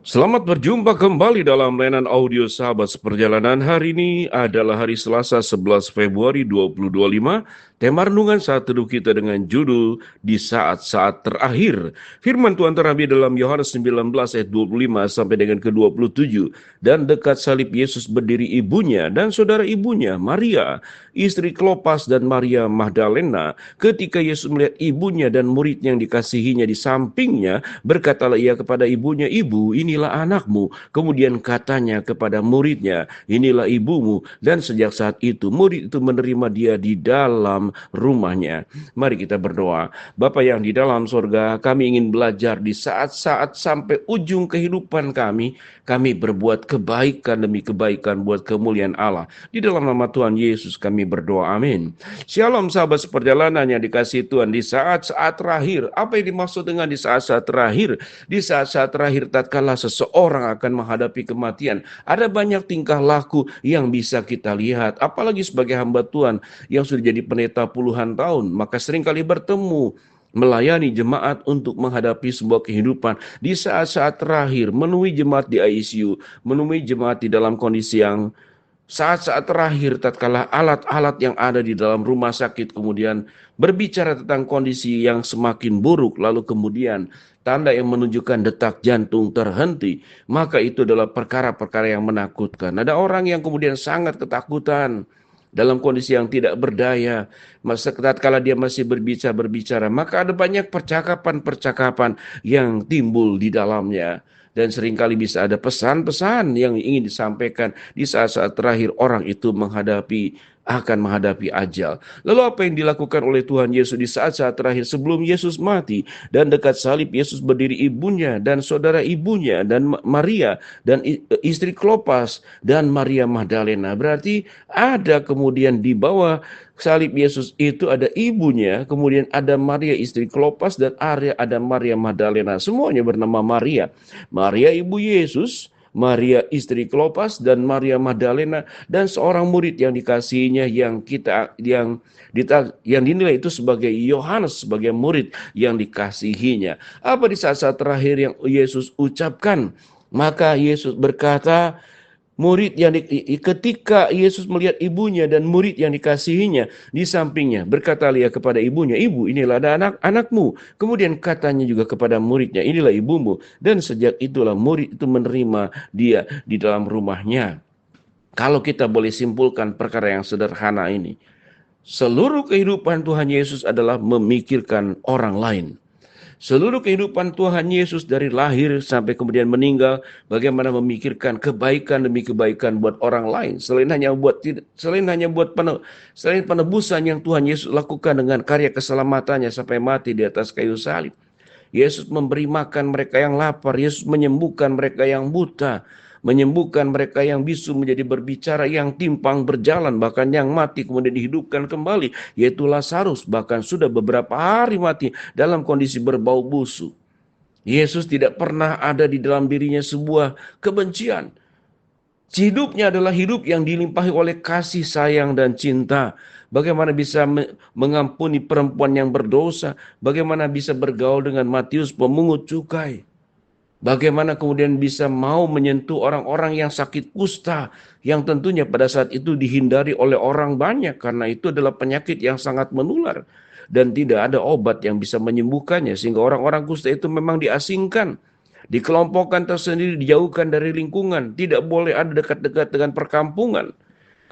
Selamat berjumpa kembali dalam layanan audio Sahabat Seperjalanan. Hari ini adalah hari Selasa 11 Februari 2025. Tema renungan saat teduh kita dengan judul Di Saat-Saat Terakhir. Firman Tuhan terambil dalam Yohanes 19 ayat 25 sampai dengan ke-27. Dan dekat salib Yesus berdiri ibunya dan saudara ibunya Maria, istri Klopas dan Maria Magdalena. Ketika Yesus melihat ibunya dan murid yang dikasihinya di sampingnya, berkatalah ia kepada ibunya, "Ibu, inilah anakmu." Kemudian katanya kepada muridnya, "Inilah ibumu." Dan sejak saat itu, murid itu menerima dia di dalam rumahnya. Mari kita berdoa. Bapa yang di dalam surga, kami ingin belajar di saat-saat sampai ujung kehidupan kami berbuat kebaikan demi kebaikan buat kemuliaan Allah. Di dalam nama Tuhan Yesus kami berdoa, amin. Shalom sahabat seperjalanan yang dikasihi Tuhan. Di saat-saat terakhir, apa yang dimaksud dengan di saat-saat terakhir? Di saat-saat terakhir tatkala seseorang akan menghadapi kematian, ada banyak tingkah laku yang bisa kita lihat. Apalagi sebagai hamba Tuhan yang sudah jadi pendeta puluhan tahun, maka seringkali bertemu melayani jemaat untuk menghadapi sebuah kehidupan di saat-saat terakhir, menemui jemaat di ICU, menemui jemaat di dalam kondisi yang saat-saat terakhir tatkala alat-alat yang ada di dalam rumah sakit kemudian berbicara tentang kondisi yang semakin buruk, lalu kemudian tanda yang menunjukkan detak jantung terhenti, maka itu adalah perkara-perkara yang menakutkan. Ada orang yang kemudian sangat ketakutan dalam kondisi yang tidak berdaya, masa tatkala dia masih berbicara, maka ada banyak percakapan-percakapan yang timbul di dalamnya. Dan seringkali bisa ada pesan-pesan yang ingin disampaikan di saat-saat terakhir orang itu akan menghadapi ajal. Lalu apa yang dilakukan oleh Tuhan Yesus di saat-saat terakhir sebelum Yesus mati? Dan dekat salib Yesus berdiri ibunya dan saudara ibunya dan Maria dan istri Klopas dan Maria Magdalena. Berarti ada kemudian di bawah salib Yesus itu ada ibunya, kemudian ada Maria istri Klopas dan ada Maria Magdalena. Semuanya bernama Maria. Maria ibu Yesus, Maria istri Klopas dan Maria Magdalena dan seorang murid yang dikasihinya yang dinilai itu sebagai Yohanes, sebagai murid yang dikasihinya. Apa di saat-saat terakhir yang Yesus ucapkan? Maka Yesus berkata, ketika Yesus melihat ibunya dan murid yang dikasihinya di sampingnya, berkata dia kepada ibunya, "Ibu, inilah anakmu." Kemudian katanya juga kepada muridnya, "Inilah ibumu." Dan sejak itulah murid itu menerima dia di dalam rumahnya. Kalau kita boleh simpulkan perkara yang sederhana ini, seluruh kehidupan Tuhan Yesus adalah memikirkan orang lain. Seluruh kehidupan Tuhan Yesus dari lahir sampai kemudian meninggal, bagaimana memikirkan kebaikan demi kebaikan buat orang lain, selain penebusan yang Tuhan Yesus lakukan dengan karya keselamatannya sampai mati di atas kayu salib. Yesus memberi makan mereka yang lapar, Yesus menyembuhkan mereka yang buta, menyembuhkan mereka yang bisu menjadi berbicara, yang timpang berjalan, bahkan yang mati kemudian dihidupkan kembali, yaitu Lazarus, bahkan sudah beberapa hari mati dalam kondisi berbau busuk. Yesus tidak pernah ada di dalam dirinya sebuah kebencian. Hidupnya adalah hidup yang dilimpahi oleh kasih sayang dan cinta. Bagaimana bisa mengampuni perempuan yang berdosa? Bagaimana bisa bergaul dengan Matius pemungut cukai? Bagaimana kemudian bisa mau menyentuh orang-orang yang sakit kusta, yang tentunya pada saat itu dihindari oleh orang banyak karena itu adalah penyakit yang sangat menular dan tidak ada obat yang bisa menyembuhkannya, sehingga orang-orang kusta itu memang diasingkan, dikelompokkan tersendiri, dijauhkan dari lingkungan, tidak boleh ada dekat-dekat dengan perkampungan.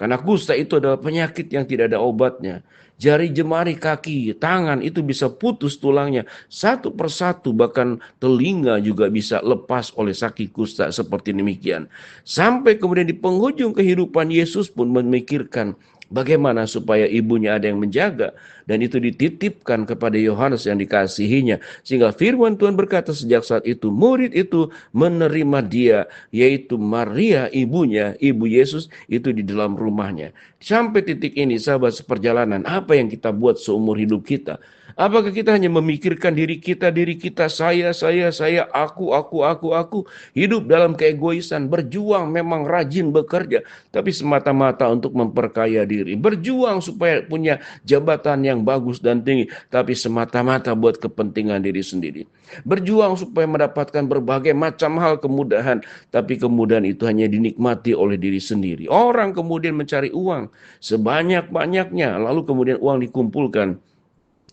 Karena kusta itu adalah penyakit yang tidak ada obatnya. Jari jemari kaki, tangan itu bisa putus tulangnya satu persatu, bahkan telinga juga bisa lepas oleh sakit kusta seperti demikian. Sampai kemudian di penghujung kehidupan Yesus pun memikirkan bagaimana supaya ibunya ada yang menjaga, dan itu dititipkan kepada Yohanes yang dikasihinya. Sehingga firman Tuhan berkata sejak saat itu murid itu menerima dia, yaitu Maria ibunya, ibu Yesus itu di dalam rumahnya. Sampai titik ini sahabat seperjalanan, apa yang kita buat seumur hidup kita? Apakah kita hanya memikirkan diri kita, saya, aku, hidup dalam keegoisan, berjuang memang rajin bekerja, tapi semata-mata untuk memperkaya diri, berjuang supaya punya jabatan yang bagus dan tinggi, tapi semata-mata buat kepentingan diri sendiri. Berjuang supaya mendapatkan berbagai macam hal kemudahan, tapi kemudahan itu hanya dinikmati oleh diri sendiri. Orang kemudian mencari uang sebanyak-banyaknya, lalu kemudian uang dikumpulkan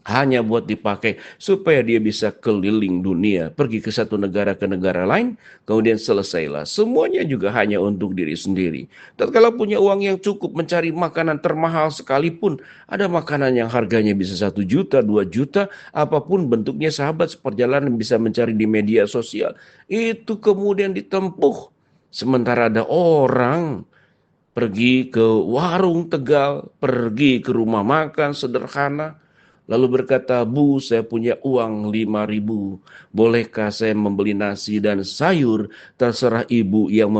hanya buat dipakai supaya dia bisa keliling dunia, pergi ke satu negara ke negara lain, kemudian selesailah. Semuanya juga hanya untuk diri sendiri. Tatkala punya uang yang cukup mencari makanan termahal sekalipun, ada makanan yang harganya bisa 1 juta, 2 juta, apapun bentuknya sahabat seperjalanan bisa mencari di media sosial. Itu kemudian ditempuh. Sementara ada orang pergi ke warung Tegal, pergi ke rumah makan sederhana, lalu berkata, "Bu, saya punya uang 5.000. Bolehkah saya membeli nasi dan sayur? Terserah ibu yang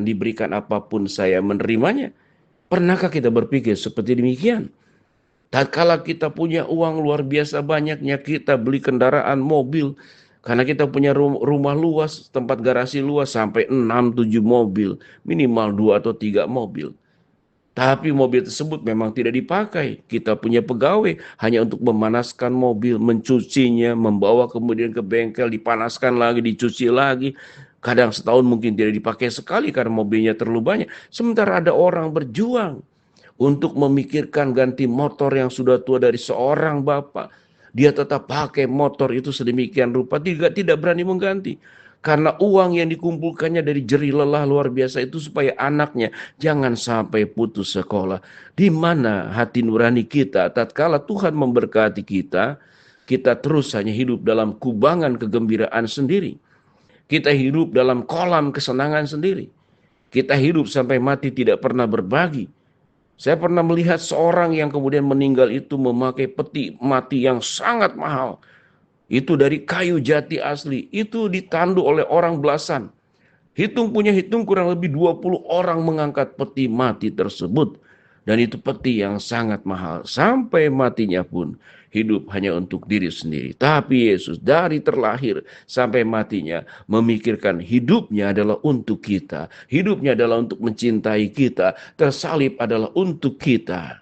diberikan apapun saya menerimanya." Pernahkah kita berpikir seperti demikian? Tatkala kita punya uang luar biasa banyaknya, kita beli kendaraan mobil. Karena kita punya rumah luas, tempat garasi luas, sampai 6-7 mobil. Minimal 2 atau 3 mobil. Tapi mobil tersebut memang tidak dipakai. Kita punya pegawai hanya untuk memanaskan mobil, mencucinya, membawa kemudian ke bengkel, dipanaskan lagi, dicuci lagi. Kadang setahun mungkin tidak dipakai sekali karena mobilnya terlalu banyak. Sementara ada orang berjuang untuk memikirkan ganti motor yang sudah tua dari seorang bapak. Dia tetap pakai motor itu sedemikian rupa, tidak berani mengganti. Karena uang yang dikumpulkannya dari jerih lelah luar biasa itu supaya anaknya jangan sampai putus sekolah. Di mana hati nurani kita tatkala Tuhan memberkati kita, kita terus hanya hidup dalam kubangan kegembiraan sendiri. Kita hidup dalam kolam kesenangan sendiri. Kita hidup sampai mati tidak pernah berbagi. Saya pernah melihat seorang yang kemudian meninggal itu memakai peti mati yang sangat mahal. Itu dari kayu jati asli. Itu ditandu oleh orang belasan. Hitung kurang lebih 20 orang mengangkat peti mati tersebut. Dan itu peti yang sangat mahal. Sampai matinya pun hidup hanya untuk diri sendiri. Tapi Yesus dari terlahir sampai matinya memikirkan hidupnya adalah untuk kita. Hidupnya adalah untuk mencintai kita. Tersalib adalah untuk kita.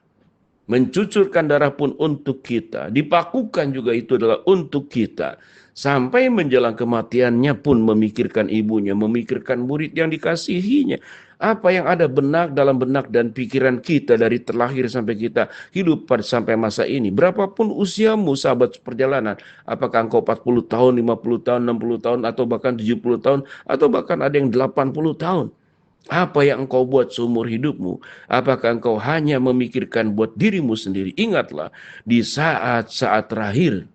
Mencucurkan darah pun untuk kita. Dipakukan juga itu adalah untuk kita. Sampai menjelang kematiannya pun memikirkan ibunya, memikirkan murid yang dikasihinya. Apa yang ada dalam benak dan pikiran kita dari terlahir sampai kita hidup sampai masa ini. Berapapun usiamu sahabat perjalanan. Apakah engkau 40 tahun, 50 tahun, 60 tahun, atau bahkan 70 tahun, atau bahkan ada yang 80 tahun. Apa yang engkau buat seumur hidupmu? Apakah engkau hanya memikirkan buat dirimu sendiri? Ingatlah, di saat-saat terakhir,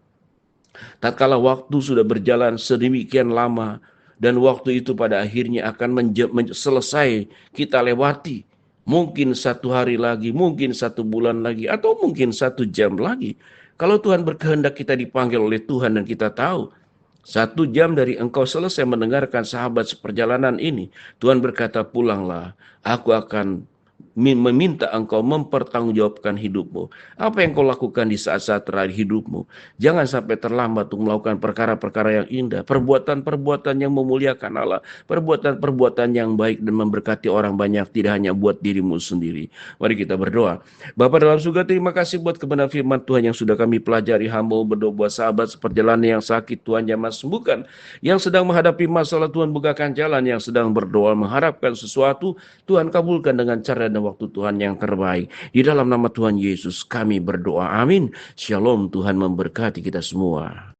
tatkala waktu sudah berjalan sedemikian lama, dan waktu itu pada akhirnya akan selesai kita lewati. Mungkin 1 hari lagi, mungkin 1 bulan lagi, atau mungkin 1 jam lagi. Kalau Tuhan berkehendak kita dipanggil oleh Tuhan dan kita tahu, 1 jam dari engkau selesai mendengarkan sahabat seperjalanan ini, Tuhan berkata, "Pulanglah, aku akan meminta engkau mempertanggungjawabkan hidupmu." Apa yang kau lakukan di saat-saat terakhir hidupmu? Jangan sampai terlambat untuk melakukan perkara-perkara yang indah, perbuatan-perbuatan yang memuliakan Allah, perbuatan-perbuatan yang baik dan memberkati orang banyak, tidak hanya buat dirimu sendiri. Mari kita berdoa. Bapa dalam surga, terima kasih buat kebenaran firman Tuhan yang sudah kami pelajari. Hamba berdoa buat sahabat seperjalanan yang sakit, Tuhan jamah sembuhkan. Yang sedang menghadapi masalah, Tuhan bukakan jalan. Yang sedang berdoa mengharapkan sesuatu, Tuhan kabulkan dengan cara dan waktu Tuhan yang terbaik. Di dalam nama Tuhan Yesus kami berdoa. Amin. Shalom, Tuhan memberkati kita semua.